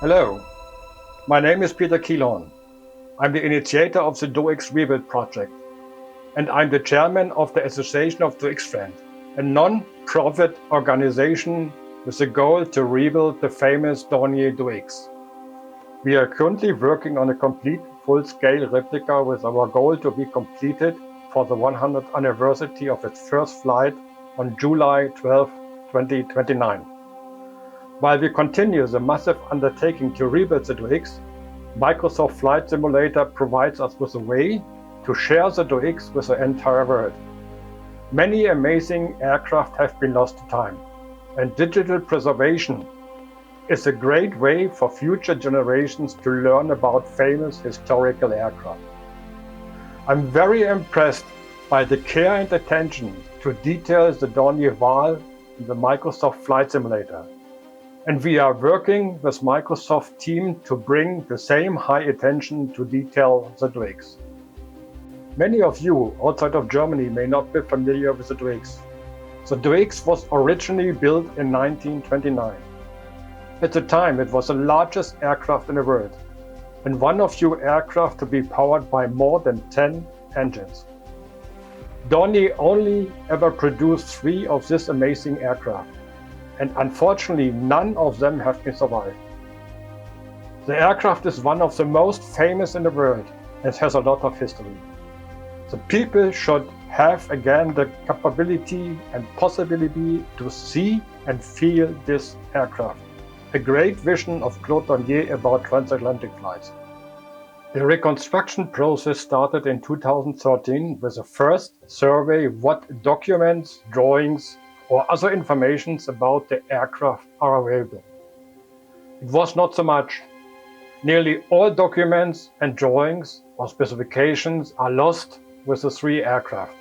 Hello, my name is Peter Kielhorn. I'm the initiator of the Do X Rebuild project, and I'm the chairman of the Association of Do X Friends, a non-profit organization with the goal to rebuild the famous Dornier Do X. We are currently working on a complete full-scale replica with our goal to be completed for the 100th anniversary of its first flight on July 12, 2029. While we continue the massive undertaking to rebuild the Do X, Microsoft Flight Simulator provides us with a way to share the Do X with the entire world. Many amazing aircraft have been lost to time, and digital preservation is a great way for future generations to learn about famous historical aircraft. I'm very impressed by the care and attention to detail the Dornier Val in the Microsoft Flight Simulator. And we are working with Microsoft team to bring the same high attention to detail the Do X. Many of you outside of Germany may not be familiar with the Do X. The Do X was originally built in 1929. At the time, it was the largest aircraft in the world, and one of few aircraft to be powered by more than 10 engines. Dornier only ever produced 3 of this amazing aircraft, and unfortunately none of them have been survived. The aircraft is one of the most famous in the world and has a lot of history. The people should have again the capability and possibility to see and feel this aircraft. A great vision of Claude Dornier about transatlantic flights. The reconstruction process started in 2013 with the first survey what documents, drawings, or other informations about the aircraft are available. It was not so much. Nearly all documents and drawings or specifications are lost with the 3 aircraft.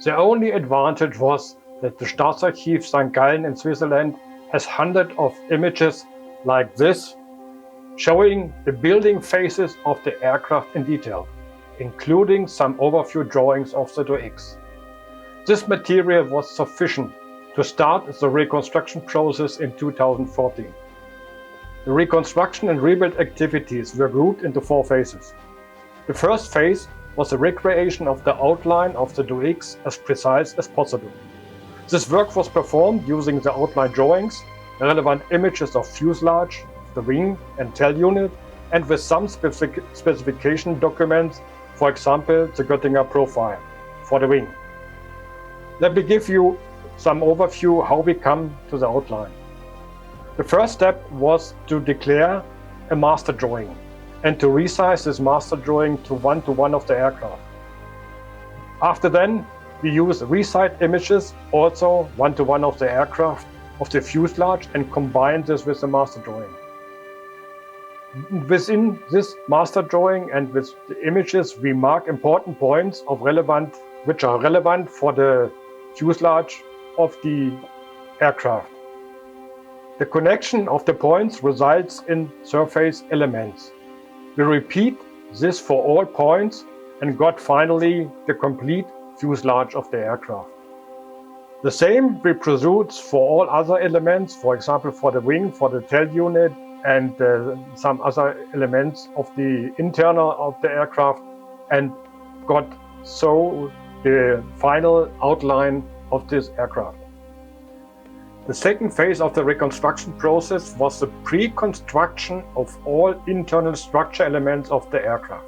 The only advantage was that the Staatsarchiv St. Gallen in Switzerland has hundreds of images like this, showing the building phases of the aircraft in detail, including some overview drawings of the Do X. This material was sufficient to start the reconstruction process in 2014. The reconstruction and rebuild activities were grouped into 4 phases. The first phase was the recreation of the outline of the Do X as precise as possible. This work was performed using the outline drawings, relevant images of fuselage, the wing and tail unit, and with some specification documents, for example, the Göttinger profile for the wing. Let me give you some overview how we come to the outline. The first step was to declare a master drawing and to resize this master drawing to one of the aircraft. After then, we use resized images, also one of the aircraft, of the fuselage, and combine this with the master drawing. Within this master drawing and with the images, we mark important points which are relevant for the fuselage of the aircraft. The connection of the points results in surface elements. We repeat this for all points and got finally the complete fuselage of the aircraft. The same reproduces for all other elements, for example for the wing, for the tail unit, and some other elements of the internal of the aircraft, and got so the final outline of this aircraft. The second phase of the reconstruction process was the pre-construction of all internal structure elements of the aircraft.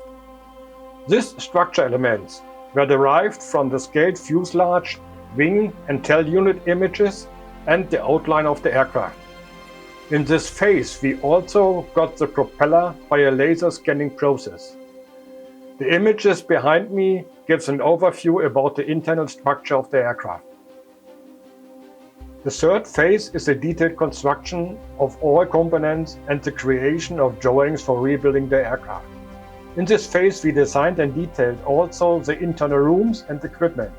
These structure elements were derived from the scaled fuselage, wing and tail unit images and the outline of the aircraft. In this phase, we also got the propeller by a laser scanning process. The images behind me gives an overview about the internal structure of the aircraft. The third phase is the detailed construction of all components and the creation of drawings for rebuilding the aircraft. In this phase, we designed and detailed also the internal rooms and equipment,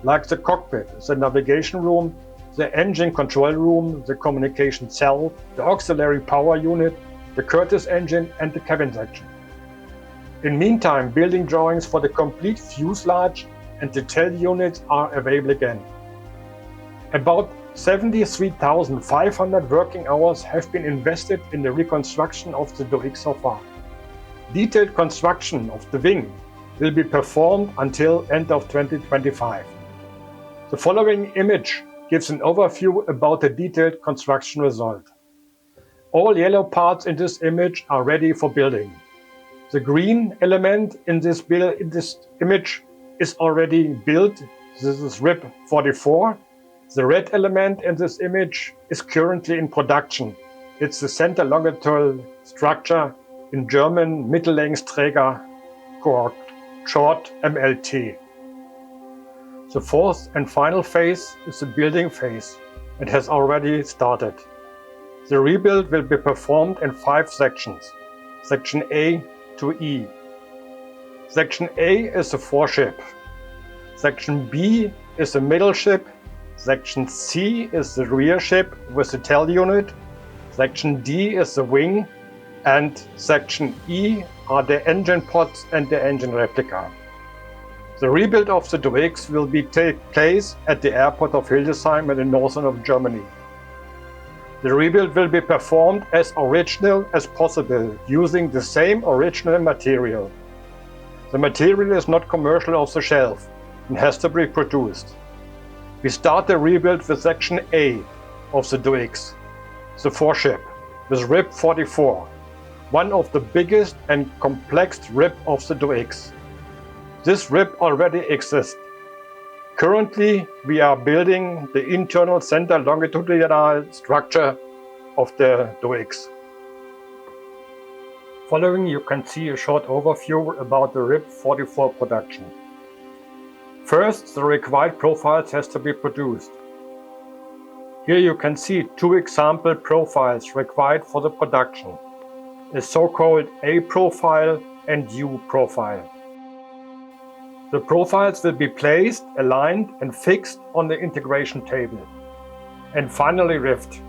like the cockpit, the navigation room, the engine control room, the communication cell, the auxiliary power unit, the Curtiss engine and the cabin section. In meantime, building drawings for the complete fuselage and the tail units are available again. About 73,500 working hours have been invested in the reconstruction of the Do X so far. Detailed construction of the wing will be performed until end of 2025. The following image gives an overview about the detailed construction result. All yellow parts in this image are ready for building. The green element in this image is already built. This is rib 44. The red element in this image is currently in production. It's the center longitudinal structure, in German Mittellängsträger, short MLT. The fourth and final phase is the building phase and has already started. The rebuild will be performed in 5 sections, Section A to E. Section A is the foreship. Section B is the middle ship. Section C is the rear ship with the tail unit. Section D is the wing. And Section E are the engine pods and the engine replica. The rebuild of the Do X will take place at the airport of Hildesheim in the northern of Germany. The rebuild will be performed as original as possible, using the same original material. The material is not commercial off the shelf and has to be produced. We start the rebuild with Section A of the Do X, the foreship, with rib 44, one of the biggest and complex rib of the Do X. This rib already exists. Currently, we are building the internal center longitudinal structure of the Do X. Following, you can see a short overview about the rib 44 production. First, the required profiles has to be produced. Here you can see 2 example profiles required for the production, a so-called A profile and U profile. The profiles will be placed, aligned and fixed on the integration table, and finally riveted.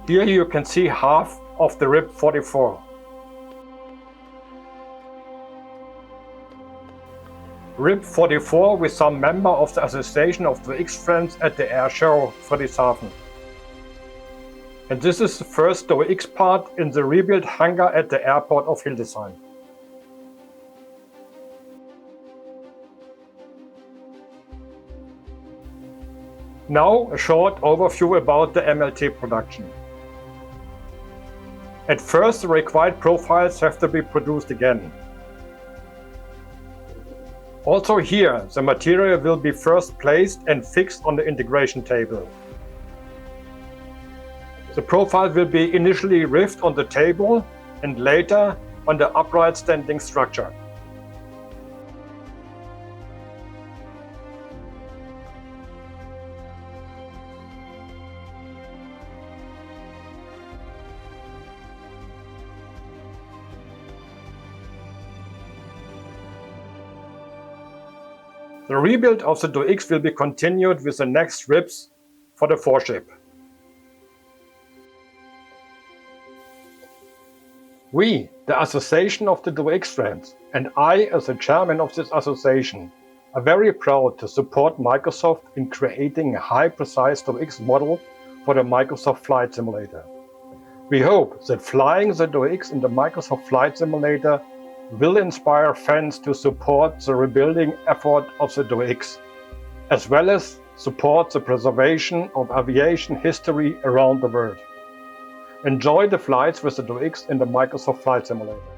Here you can see half of the rib 44. Rib 44 with some member of the Association of Do X Friends at the air show Friedrichshafen. And this is the first Do X part in the rebuilt hangar at the airport of Hildesheim. Now a short overview about the MLT production. At first, the required profiles have to be produced again. Also here, the material will be first placed and fixed on the integration table. The profile will be initially riveted on the table and later on the upright standing structure. The rebuild of the Do X will be continued with the next ribs for the foreship. We, the Association of the Do X Friends, and I as the chairman of this association, are very proud to support Microsoft in creating a high-precise Do X model for the Microsoft Flight Simulator. We hope that flying the Do X in the Microsoft Flight Simulator will inspire fans to support the rebuilding effort of the Do X, as well as support the preservation of aviation history around the world. Enjoy the flights with the Do X in the Microsoft Flight Simulator.